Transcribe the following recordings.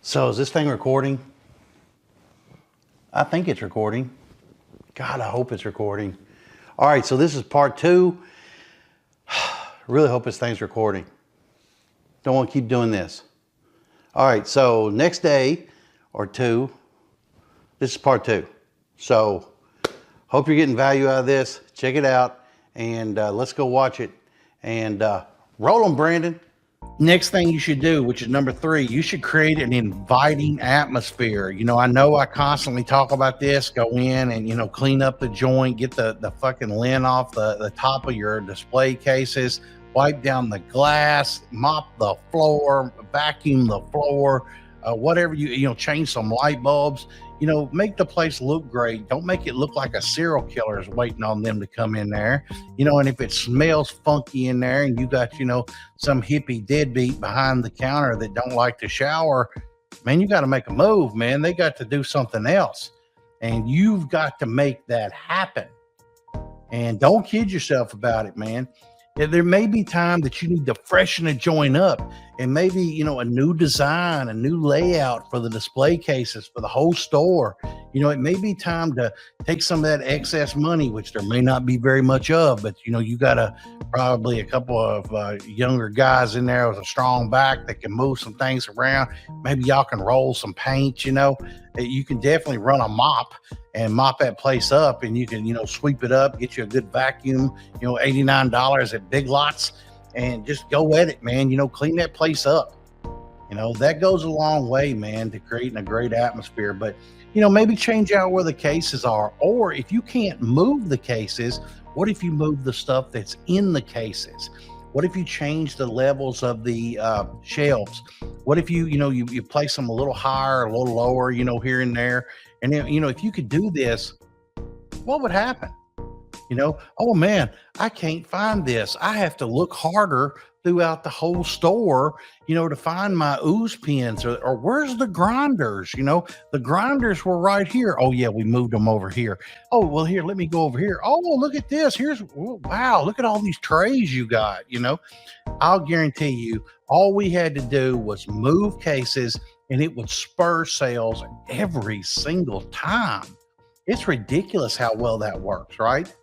So is this thing recording? I think it's recording. God, I hope it's recording. All right, so this is part 2. Really hope this thing's recording. Don't want to keep doing this. All right, so next day or two, this is part 2. So hope you're getting value out of this. Check it out and let's go watch it. And roll them, Brandon. Next thing you should do, which is number 3, you should create an inviting atmosphere. I know I constantly talk about this. Go in and, clean up the joint, get the fucking lint off the top of your display cases, wipe down the glass, mop the floor, vacuum the floor, whatever change some light bulbs. Make the place look great. Don't make it look like a serial killer is waiting on them to come in there. And if it smells funky in there and you got, some hippie deadbeat behind the counter that don't like to shower, man, you got to make a move, man. They got to do something else. And you've got to make that happen. And don't kid yourself about it, man. There may be time that you need to freshen a joint up and maybe, a new design, a new layout for the display cases for the whole store. It may be time to take some of that excess money, which there may not be very much of, but, you got probably a couple of younger guys in there with a strong back that can move some things around. Maybe y'all can roll some paint, you can definitely run a mop and mop that place up, and you can, sweep it up, get you a good vacuum, $89 at Big Lots, and just go at it, man. Clean that place up. That goes a long way, man, to creating a great atmosphere. But, maybe change out where the cases are, or if you can't move the cases, what if you move the stuff that's in the cases? What if you change the levels of the shelves? What if you place them a little higher, a little lower, here and there? And then, if you could do this, what would happen? Oh man, I can't find this. I have to look harder throughout the whole store, to find my ooze pins or where's the grinders? The grinders were right here. Oh yeah, we moved them over here. Oh, well, here, let me go over here. Oh, look at this. Wow, look at all these trays you got. I'll guarantee you all we had to do was move cases and it would spur sales every single time. It's ridiculous how well that works, right?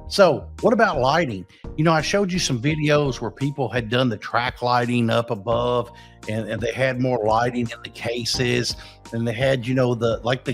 So what about lighting? I showed you some videos where people had done the track lighting up above and they had more lighting in the cases, and they had, the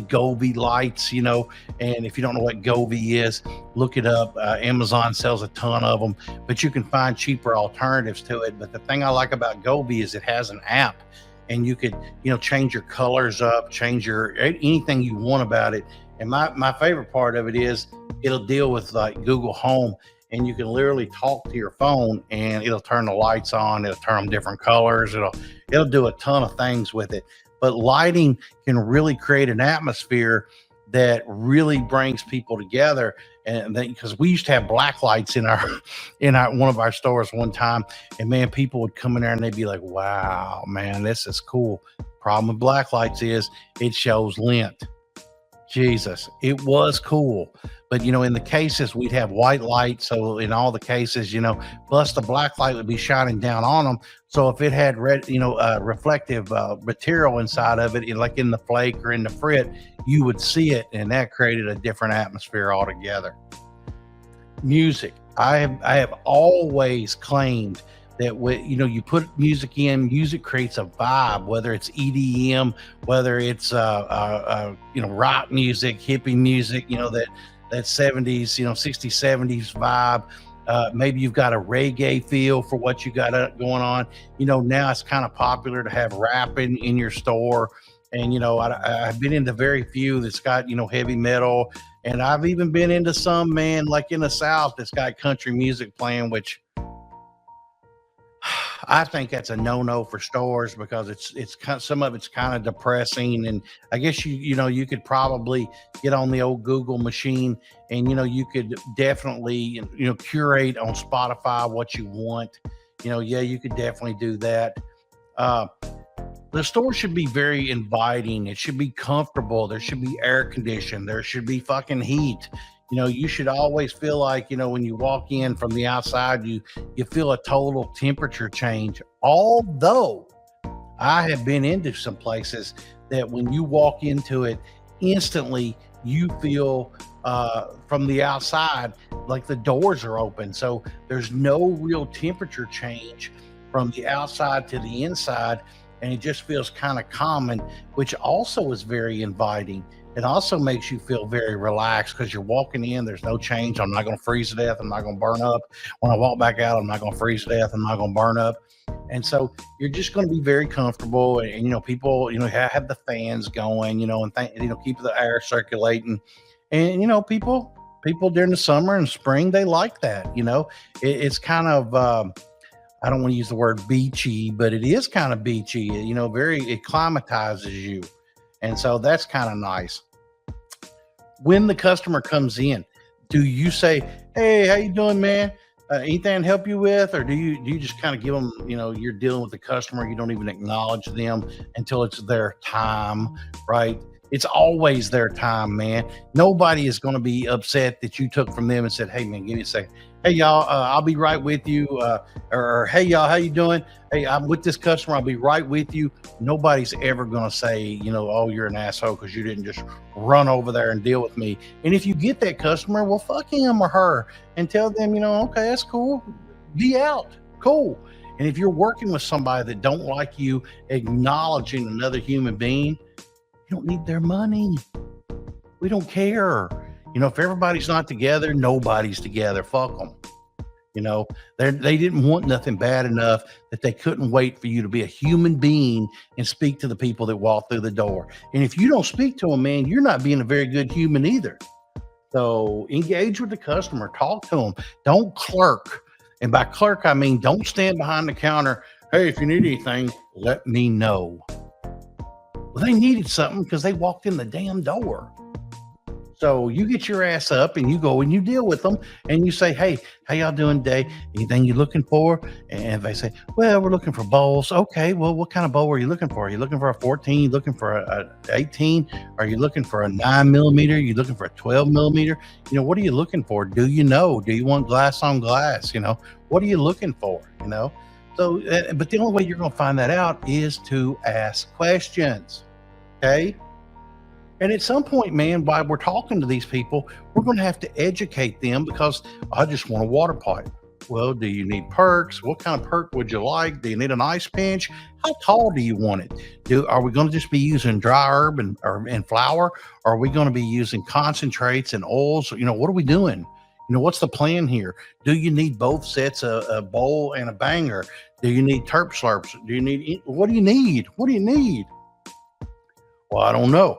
Govee lights, and if you don't know what Govee is, look it up. Amazon sells a ton of them, but you can find cheaper alternatives to it. But the thing I like about Govee is it has an app, and you could, change your colors up, change anything you want about it. And my favorite part of it is it'll deal with like Google Home, and you can literally talk to your phone and it'll turn the lights on. It'll turn them different colors. It'll do a ton of things with it. But lighting can really create an atmosphere that really brings people together. And because we used to have black lights in our one of our stores one time, and man, people would come in there and they'd be like, wow, man, this is cool. Problem with black lights is it shows lint. Jesus, it was cool. But, in the cases, we'd have white light. So in all the cases, plus the black light would be shining down on them. So if it had red, reflective material inside of it, like in the flake or in the frit, you would see it. And that created a different atmosphere altogether. Music. I have always claimed that you put music in, music creates a vibe, whether it's EDM, whether it's rock music, hippie music, that 70s, 60s, 70s vibe. Maybe you've got a reggae feel for what you got going on. Now it's kind of popular to have rap in your store. And, I've been into very few that's got, heavy metal. And I've even been into some, man, like in the South, that's got country music playing, which I think that's a no-no for stores, because it's kind of, some of it's kind of depressing. And I guess you could probably get on the old Google machine and you could definitely curate on Spotify what you want. You could definitely do that. The store should be very inviting. It should be comfortable. There should be air conditioning. There should be fucking heat. You should always feel like, when you walk in from the outside, you feel a total temperature change. Although I have been into some places that when you walk into it, instantly you feel from the outside like the doors are open. So there's no real temperature change from the outside to the inside. And it just feels kind of common, which also is very inviting. It also makes you feel very relaxed because you're walking in, there's no change. I'm not going to freeze to death. I'm not going to burn up. When I walk back out, I'm not going to freeze to death. I'm not going to burn up. And so you're just going to be very comfortable. And, people, have the fans going, and, keep the air circulating. And, people during the summer and spring, they like that. It's kind of, I don't want to use the word beachy, but it is kind of beachy, it climatizes you. And so that's kind of nice. When the customer comes in, do you say, "Hey, how you doing, man? Anything to help you with?" Or do you just kind of give them, you're dealing with the customer, you don't even acknowledge them until it's their time, right? It's always their time, man. Nobody is going to be upset that you took from them and said, "Hey, man, give me a second. Hey, y'all, I'll be right with you." Or, "Hey, y'all, how you doing? Hey, I'm with this customer. I'll be right with you." Nobody's ever going to say, "Oh, you're an asshole because you didn't just run over there and deal with me." And if you get that customer, well, fuck him or her and tell them, "Okay, that's cool. Be out. Cool." And if you're working with somebody that don't like you acknowledging another human being, you don't need their money. We don't care. If everybody's not together, nobody's together. Fuck them. They didn't want nothing bad enough that they couldn't wait for you to be a human being and speak to the people that walk through the door. And if you don't speak to them, man, you're not being a very good human either. So engage with the customer, talk to them. Don't clerk. And by clerk, I mean, don't stand behind the counter. "Hey, if you need anything, let me know." Well, they needed something because they walked in the damn door. So you get your ass up and you go and you deal with them and you say, "Hey, how y'all doing today? Anything you looking for?" And they say, "Well, we're looking for bowls." "Okay, well, what kind of bowl are you looking for? Are you looking for a 14? You looking for a 18? Are you looking for a 9 millimeter? Are you looking for a 12 millimeter? What are you looking for? Do you know? Do you want glass on glass? What are you looking for? So, but the only way you're going to find that out is to ask questions. Okay. And at some point, man, while we're talking to these people, we're going to have to educate them because I just want a water pipe. Well, do you need perks? What kind of perk would you like? Do you need an ice pinch? How tall do you want it? Are we going to just be using dry herb and flour? Or are we going to be using concentrates and oils? What are we doing? What's the plan here? Do you need both sets, a bowl and a banger? Do you need terp slurps? What do you need? What do you need? Well, I don't know.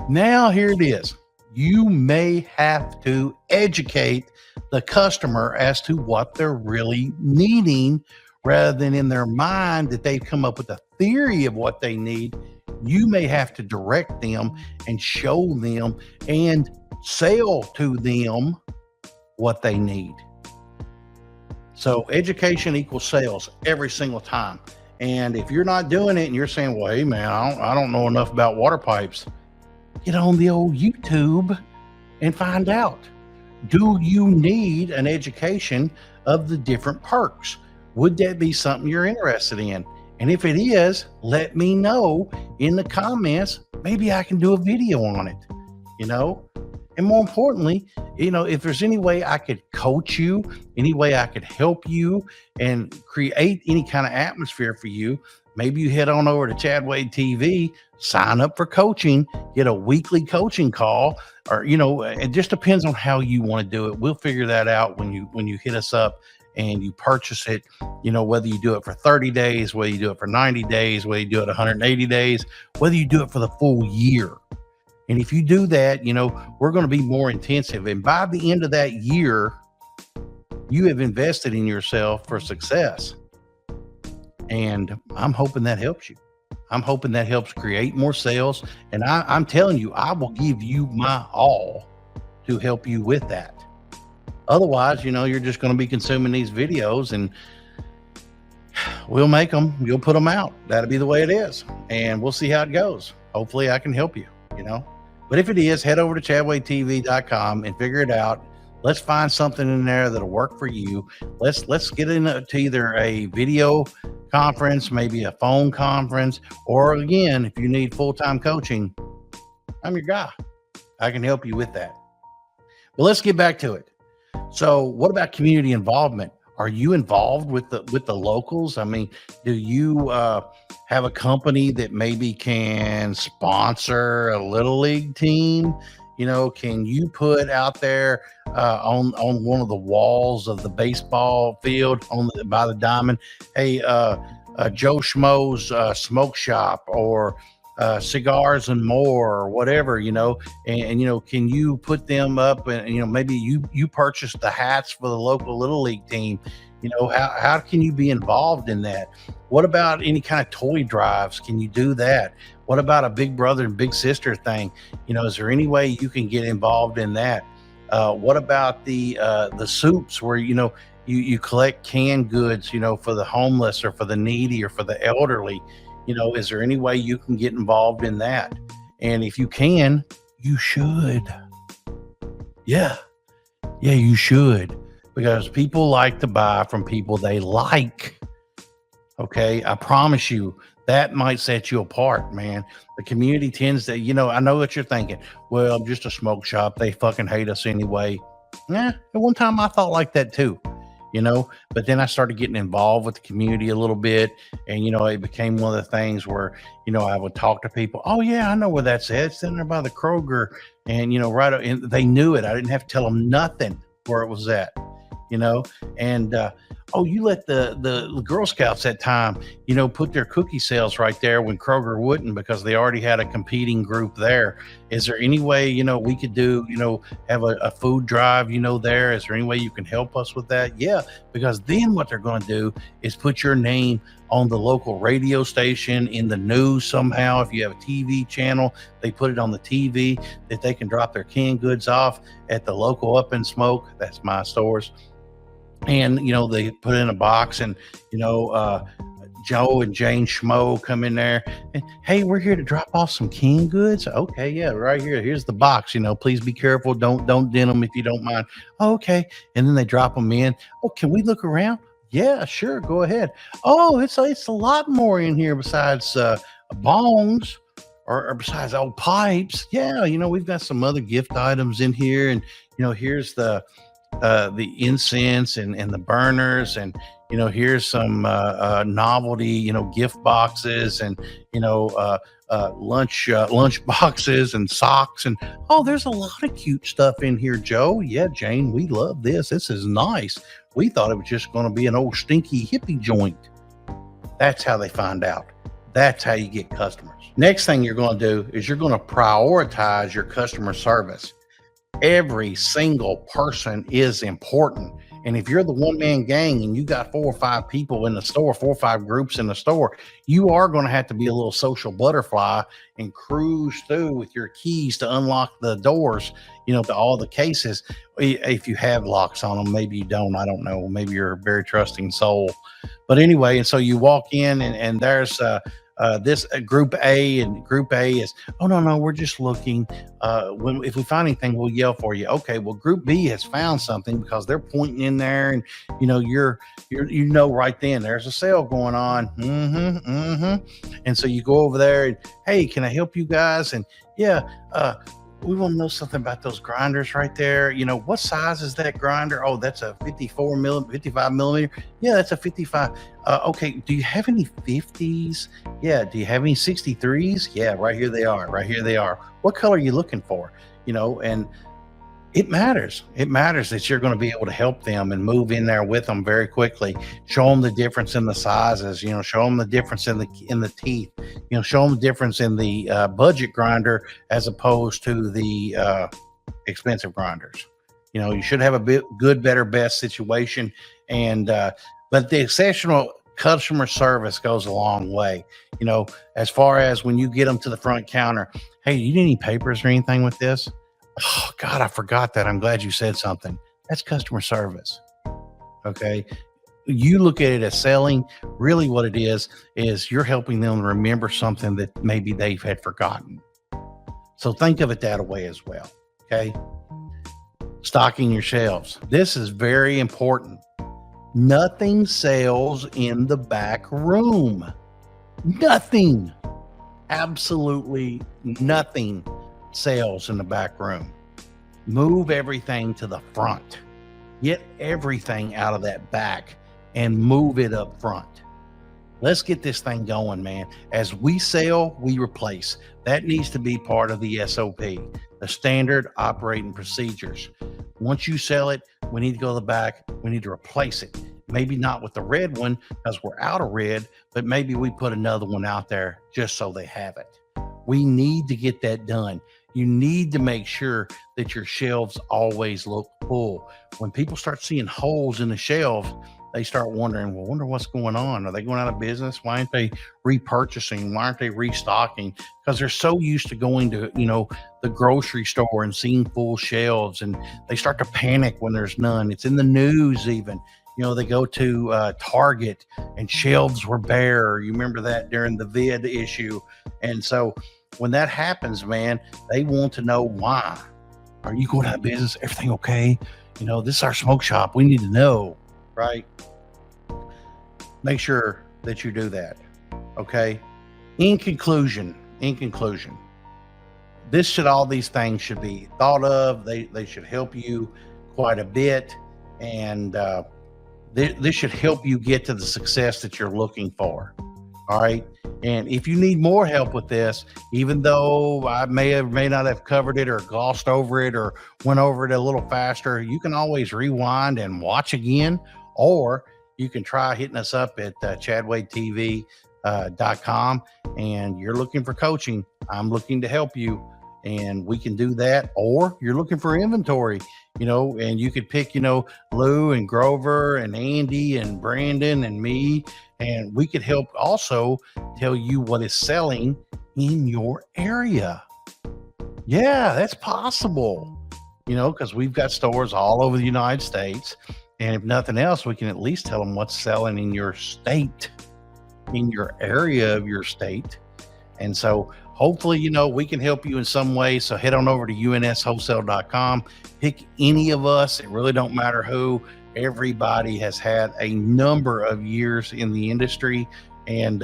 Now, here it is. You may have to educate the customer as to what they're really needing rather than in their mind that they've come up with a theory of what they need. You may have to direct them and show them and sell to them what they need. So education equals sales every single time. And if you're not doing it and you're saying, "Well, hey, man, I don't know enough about water pipes," get on the old YouTube and find out. Do you need an education of the different perks? Would that be something you're interested in? And if it is, let me know in the comments. Maybe I can do a video on it, And more importantly, if there's any way I could coach you, any way I could help you and create any kind of atmosphere for you, maybe you head on over to Chad Wade TV, sign up for coaching, get a weekly coaching call, or, it just depends on how you want to do it. We'll figure that out when you hit us up and you purchase it, whether you do it for 30 days, whether you do it for 90 days, whether you do it 180 days, whether you do it for the full year. And if you do that, we're going to be more intensive. And by the end of that year, you have invested in yourself for success. And I'm hoping that helps you. I'm hoping that helps create more sales. And I'm telling you, I will give you my all to help you with that. Otherwise, you're just going to be consuming these videos and we'll make them, you'll put them out. That'll be the way it is. And we'll see how it goes. Hopefully I can help you, But if it is, head over to chadwadetv.com and figure it out. Let's find something in there that'll work for you. Let's get into either a video conference, maybe a phone conference, or again, if you need full-time coaching, I'm your guy. I can help you with that. But let's get back to it. So, what about community involvement? Are you involved with the locals? I mean, do you have a company that maybe can sponsor a little league team? Can you put out there on one of the walls of the baseball field by the diamond? Hey, Joe Schmo's smoke shop, or cigars and more, or whatever, and can you put them up, and maybe you purchase the hats for the local little league team. How can you be involved in that? What about any kind of toy drives? Can you do that? What about a big brother and big sister thing? Is there any way you can get involved in that? What about the soups where you collect canned goods, for the homeless or for the needy or for the elderly? Is there any way you can get involved in that? And if you can, you should. Yeah. Yeah, you should. Because people like to buy from people they like. Okay. I promise you that might set you apart, man. The community tends to, I know what you're thinking. Well, I'm just a smoke shop. They fucking hate us anyway. Yeah. At one time I thought like that too. But then I started getting involved with the community a little bit. And, it became one of the things where, I would talk to people. Oh, yeah, I know where that's at. It's in there by the Kroger. And, right. And they knew it. I didn't have to tell them nothing where it was at, and, you let the Girl Scouts that time, put their cookie sales right there when Kroger wouldn't, because they already had a competing group there. Is there any way, we could do, have a food drive, there? Is there any way you can help us with that? Yeah, because then what they're going to do is put your name on the local radio station, in the news somehow. If you have a TV channel, they put it on the TV that they can drop their canned goods off at the local Up and Smoke. That's my stores. And, they put it in a box, and, Joe and Jane Schmo come in there and, hey, we're here to drop off some canned goods. Okay. Yeah. Right here. Here's the box, please be careful. Don't dent them if you don't mind. Oh, okay. And then they drop them in. Oh, can we look around? Yeah, sure. Go ahead. Oh, it's a lot more in here besides bongs or besides old pipes. Yeah. We've got some other gift items in here, and, here's the incense and the burners, and here's some novelty gift boxes, and lunch boxes and socks, and there's a lot of cute stuff in here, Joe. Yeah, Jane, we love this. This is nice. We thought it was just going to be an old stinky hippie joint. That's how they find out. That's how you get customers. Next thing you're going to do is you're going to prioritize your customer service. Every single person is important. And if you're the one-man gang and you got 4 or 5 people in the store, 4 or 5 groups in the store, you are going to have to be a little social butterfly and cruise through with your keys to unlock the doors, to all the cases. If you have locks on them, maybe you don't. I don't know. Maybe you're a very trusting soul. But anyway, and so you walk in, and there's this group A, and group A is, oh, no, we're just looking. If we find anything, we'll yell for you. Okay, well, group B has found something, because they're pointing in there, and you're right then there's a sale going on. And so you go over there and, hey, can I help you guys? And yeah, we want to know something about those grinders right there. What size is that grinder? Oh, that's a 55 millimeter. Yeah, that's a 55. Okay. Do you have any 50s? Yeah. Do you have any 63s? Yeah, right here they are. Right here they are. What color are you looking for? And it matters. It matters that you're going to be able to help them and move in there with them very quickly. Show them the difference in the sizes. Show them the difference in the teeth. Show them the difference in the budget grinder as opposed to the expensive grinders. You should have a good, better, best situation, and but the exceptional customer service goes a long way. As far as when you get them to the front counter, hey, do you need any papers or anything with this? Oh, God, I forgot that. I'm glad you said something. That's customer service. Okay. You look at it as selling. Really what it is you're helping them remember something that maybe they had forgotten. So think of it that way as well. Okay. stocking your shelves. This is very important. Nothing sells in the back room. Nothing. Absolutely nothing sells in the back room. Move everything to the front. Get everything out of that back and move it up front. Let's get this thing going, man. As we sell, we replace. That needs to be part of the SOP, the standard operating procedures. Once you sell it, we need to go to the back. We need to replace it. Maybe not with the red one because we're out of red, but maybe we put another one out there just so they have it. We need to get that done. You need to make sure that your shelves always look full. When people start seeing holes in the shelves, they start wondering, well, wonder what's going on. Are they going out of business? Why aren't they repurchasing? Why aren't they restocking? Because they're so used to going to, the grocery store and seeing full shelves, and they start to panic when there's none. It's in the news even. They go to Target and shelves were bare. You remember that during the vid issue. And so when that happens, man, they want to know why. Are you going out of business? Everything okay? This is our smoke shop. We need to know, right? Make sure that you do that. Okay. In conclusion, all these things should be thought of. They should help you quite a bit. And, this should help you get to the success that you're looking for. All right. And if you need more help with this, even though I may not have covered it or glossed over it or went over it a little faster, you can always rewind and watch again, or you can try hitting us up at chadwadetv.com. And you're looking for coaching. I'm looking to help you. And we can do that. Or you're looking for inventory, and you could pick, Lou and Grover and Andy and Brandon and me, and we could help also tell you what is selling in your area. Yeah, that's possible, because we've got stores all over the United States. And if nothing else, we can at least tell them what's selling in your state, in your area of your state. And so hopefully, we can help you in some way. So head on over to unswholesale.com. Pick any of us. It really don't matter who. Everybody has had a number of years in the industry. And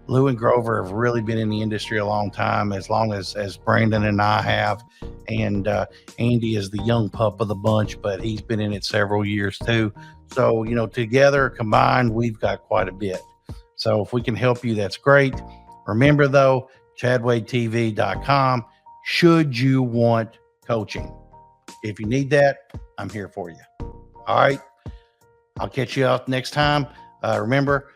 Lou and Grover have really been in the industry a long time, as long as Brandon and I have. And Andy is the young pup of the bunch, but he's been in it several years too. So, together, combined, we've got quite a bit. So if we can help you, that's great. Remember, though, chadwadetv.com, should you want coaching. If you need that, I'm here for you. All right. I'll catch you up next time. Remember,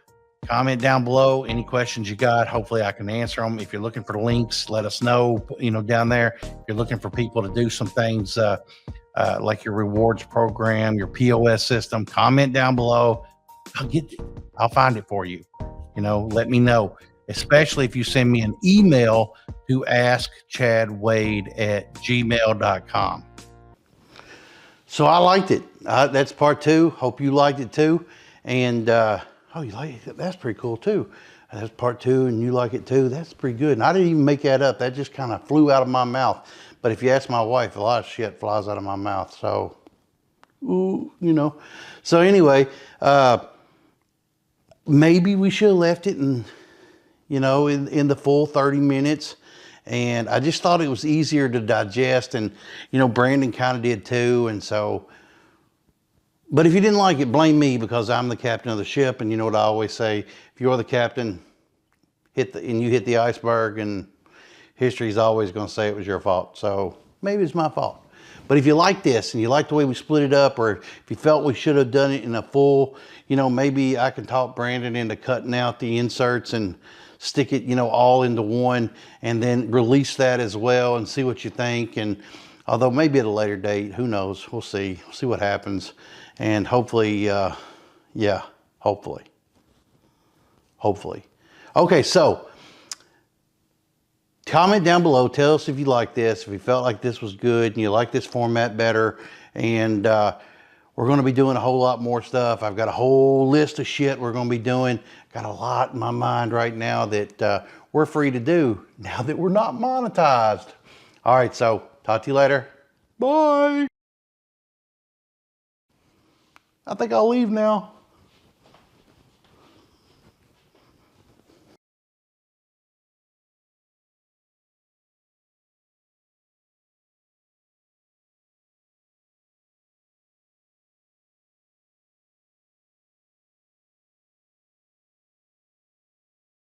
comment down below any questions you got. Hopefully I can answer them. If you're looking for links, let us know, down there. If you're looking for people to do some things like your rewards program, your POS system, comment down below. I'll find it for you. Let me know. Especially if you send me an email to askchadwade@gmail.com. So I liked it. That's part 2. Hope you liked it too. And, you like it? That's pretty cool too. That's part 2 and you like it too. That's pretty good. And I didn't even make that up. That just kind of flew out of my mouth. But if you ask my wife, a lot of shit flies out of my mouth. So, So anyway, maybe we should have left it in the full 30 minutes. And I just thought it was easier to digest. And, Brandon kind of did too. And so, but if you didn't like it, blame me, because I'm the captain of the ship. And you know what I always say, if you're the captain, you hit the iceberg, and history's always going to say it was your fault. So maybe it's my fault. But if you like this and you like the way we split it up, or if you felt we should have done it in a full, maybe I can talk Brandon into cutting out the inserts and stick it, all into one, and then release that as well and see what you think. And although maybe at a later date, who knows? We'll see. We'll see what happens. And hopefully, hopefully. Okay, so comment down below. Tell us if you like this, if you felt like this was good and you like this format better. And we're going to be doing a whole lot more stuff. I've got a whole list of shit we're going to be doing. Got a lot in my mind right now that we're free to do now that we're not monetized. All right, so talk to you later. Bye. I think I'll leave now.